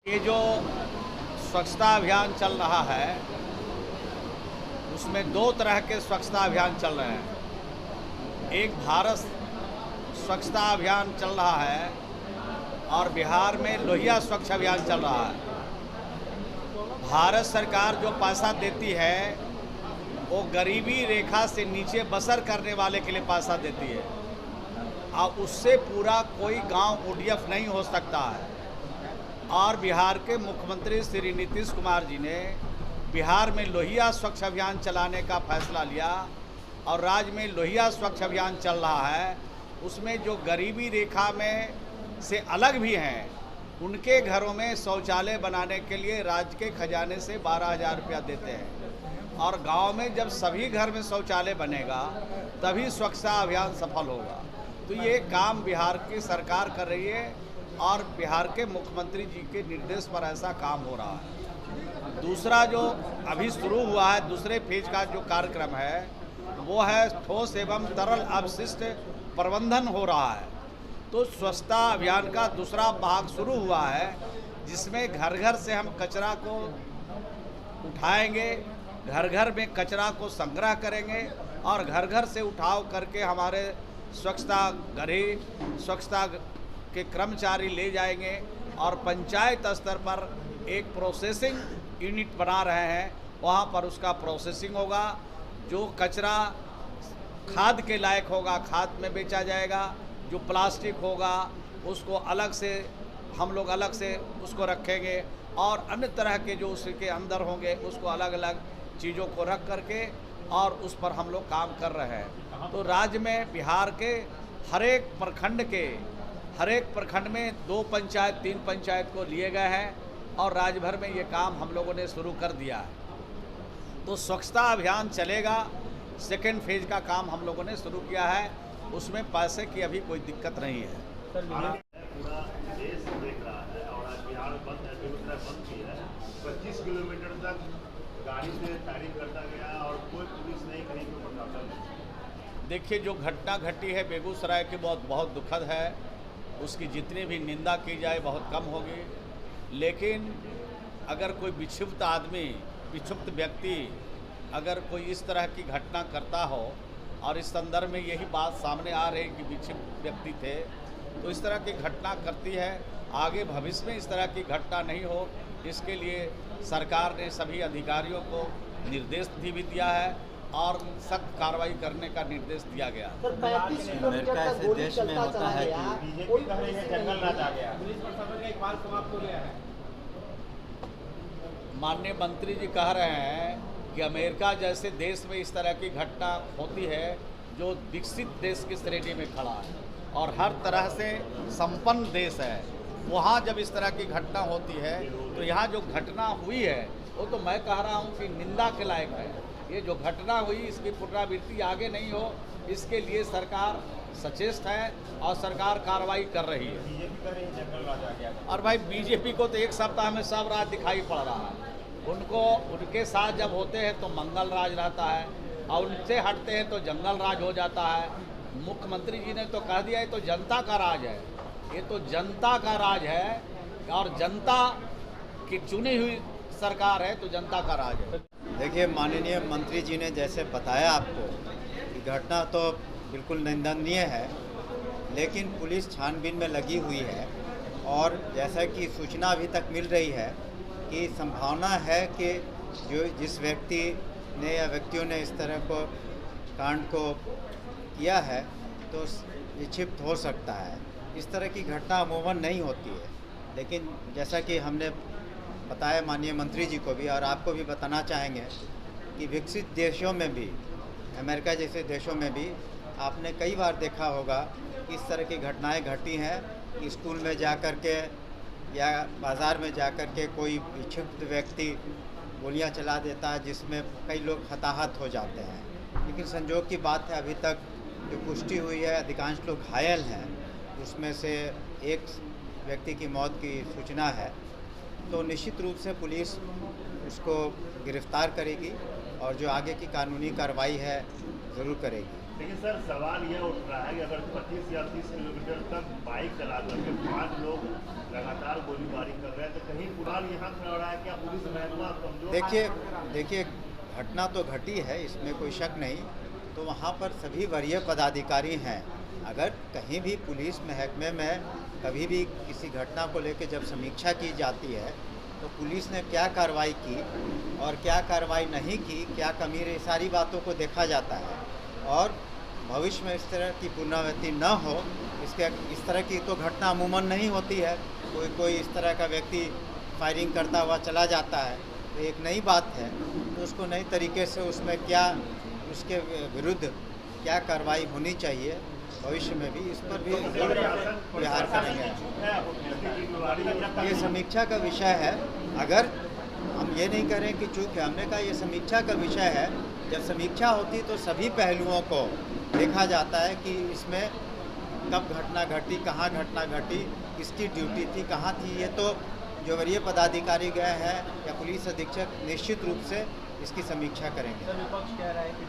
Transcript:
ये जो स्वच्छता अभियान चल रहा है उसमें दो तरह के स्वच्छता अभियान चल रहे हैं। एक भारत स्वच्छता अभियान चल रहा है और बिहार में लोहिया स्वच्छ अभियान चल रहा है। भारत सरकार जो पैसा देती है वो गरीबी रेखा से नीचे बसर करने वाले के लिए पैसा देती है और उससे पूरा कोई गांव ODF नहीं हो सकता है। और बिहार के मुख्यमंत्री श्री नीतीश कुमार जी ने बिहार में लोहिया स्वच्छ अभियान चलाने का फैसला लिया और राज्य में लोहिया स्वच्छ अभियान चल रहा है। उसमें जो गरीबी रेखा में से अलग भी हैं उनके घरों में शौचालय बनाने के लिए राज्य के खजाने से 12,000 रुपया देते हैं और गांव में जब सभी घर में शौचालय बनेगा तभी स्वच्छता अभियान सफल होगा। तो ये काम बिहार की सरकार कर रही है और बिहार के मुख्यमंत्री जी के निर्देश पर ऐसा काम हो रहा है। दूसरा जो अभी शुरू हुआ है, दूसरे फेज का जो कार्यक्रम है वो है ठोस एवं तरल अपशिष्ट प्रबंधन हो रहा है। तो स्वच्छता अभियान का दूसरा भाग शुरू हुआ है जिसमें घर घर से हम कचरा को उठाएंगे, घर घर में कचरा को संग्रह करेंगे और घर घर से उठाव करके हमारे स्वच्छता गृही स्वच्छता के कर्मचारी ले जाएंगे और पंचायत स्तर पर एक प्रोसेसिंग यूनिट बना रहे हैं, वहाँ पर उसका प्रोसेसिंग होगा। जो कचरा खाद के लायक होगा खाद में बेचा जाएगा, जो प्लास्टिक होगा उसको अलग से हम लोग अलग से उसको रखेंगे और अन्य तरह के जो उसके अंदर होंगे उसको अलग अलग चीज़ों को रख करके और उस पर हम लोग काम कर रहे हैं। तो राज्य में बिहार के हर एक प्रखंड में 2 पंचायत 3 पंचायत को लिए गए हैं और राज्य भर में ये काम हम लोगों ने शुरू कर दिया है। तो स्वच्छता अभियान चलेगा। सेकेंड फेज का काम हम लोगों ने शुरू किया है, उसमें पैसे की अभी कोई दिक्कत नहीं है। पूरा देश देख रहा है और आज बिहार बंद है, बेगूसराय बंद की है। 25 किलोमीटर तक गाड़ी से फायरिंग करता गया और कोई पुलिस नहीं, कहीं कोई प्रशासन नहीं। देखिए, जो घटना घटी है बेगूसराय की बहुत दुखद है। उसकी जितनी भी निंदा की जाए बहुत कम होगी, लेकिन अगर कोई विक्षुब्ध व्यक्ति अगर कोई इस तरह की घटना करता हो और इस संदर्भ में यही बात सामने आ रही कि विक्षुब्ध व्यक्ति थे तो इस तरह की घटना करती है, आगे भविष्य में इस तरह की घटना नहीं हो इसके लिए सरकार ने सभी अधिकारियों को निर्देश भी दिया है और सख्त कार्रवाई करने का निर्देश दिया गया। अमेरिका ऐसे देश में होता है कि बीजेपी कह रही है जंगल राज आ गया। पुलिस प्रशासन का एक बार समाप्त हो गया है। माननीय मंत्री जी कह रहे हैं कि अमेरिका जैसे देश में इस तरह की घटना होती है जो विकसित देश की श्रेणी में खड़ा है और हर तरह से संपन्न देश है, वहाँ जब इस तरह की घटना होती है तो यहाँ जो घटना हुई है वो तो मैं कह रहा हूँ कि निंदा के लायक है। ये जो घटना हुई इसकी पुनरावृत्ति आगे नहीं हो इसके लिए सरकार सचेत है और सरकार कार्रवाई कर रही है। बीजेपी कह रही है जंगल राज आ गया। और भाई बीजेपी को तो एक सप्ताह में सब राज दिखाई पड़ रहा है। उनके साथ जब होते हैं तो मंगल राज रहता है और उनसे हटते हैं तो जंगल राज हो जाता है। मुख्यमंत्री जी ने तो कह दिया है तो जनता का राज है, ये तो जनता का राज है और जनता की चुनी हुई सरकार है तो जनता का राज है। देखिए, माननीय मंत्री जी ने जैसे बताया आपको कि घटना तो बिल्कुल निंदनीय है, लेकिन पुलिस छानबीन में लगी हुई है और जैसा कि सूचना अभी तक मिल रही है कि संभावना है कि जिस व्यक्ति ने या व्यक्तियों ने इस तरह को कांड को किया है तो विक्षिप्त हो सकता है। इस तरह की घटना अमूमन नहीं होती है, लेकिन जैसा कि हमने बताया माननीय मंत्री जी को भी और आपको भी बताना चाहेंगे कि विकसित देशों में भी, अमेरिका जैसे देशों में भी आपने कई बार देखा होगा कि इस तरह की घटनाएं घटी हैं कि स्कूल में जा कर के या बाज़ार में जा कर के कोई विक्षिप्त व्यक्ति गोलियां चला देता है जिसमें कई लोग हताहत हो जाते हैं। लेकिन संजोग की बात है, अभी तक जो पुष्टि हुई है अधिकांश लोग घायल हैं, उसमें से एक व्यक्ति की मौत की सूचना है। तो निश्चित रूप से पुलिस उसको गिरफ्तार करेगी और जो आगे की कानूनी कार्रवाई है ज़रूर करेगी। लेकिन सर सवाल यह उठ रहा है कि अगर 25 या 30 किलोमीटर तक बाइक चला करके 5 लोग लगातार गोलीबारी कर रहे हैं तो कहीं कुणाल यहाँ खड़ा रहा है, क्या पुलिस महकमा कमजोर? देखिए घटना तो घटी है, इसमें कोई शक नहीं। तो वहाँ पर सभी वरीय पदाधिकारी हैं। अगर कहीं भी पुलिस महकमे में कभी भी किसी घटना को लेकर जब समीक्षा की जाती है तो पुलिस ने क्या कार्रवाई की और क्या कार्रवाई नहीं की, क्या कमी रही, सारी बातों को देखा जाता है। और भविष्य में इस तरह की पुनरावृत्ति न हो, इस तरह की तो घटना अमूमन नहीं होती है। कोई इस तरह का व्यक्ति फायरिंग करता हुआ चला जाता है तो एक नई बात है, तो उसको नई तरीके से उसमें क्या उसके विरुद्ध क्या कार्रवाई होनी चाहिए, भविष्य में भी इस पर भी विहार करेंगे। ये समीक्षा का विषय है। अगर हम ये नहीं करें कि चूक है, हमने कहा ये समीक्षा का विषय है। जब समीक्षा होती तो सभी पहलुओं को देखा जाता है कि इसमें कब घटना घटी, कहाँ घटना घटी, किसकी ड्यूटी थी, कहाँ थी। ये तो जो वरीय पदाधिकारी गए हैं या पुलिस अधीक्षक निश्चित रूप से इसकी समीक्षा करेंगे। विपक्ष कह रहा है कि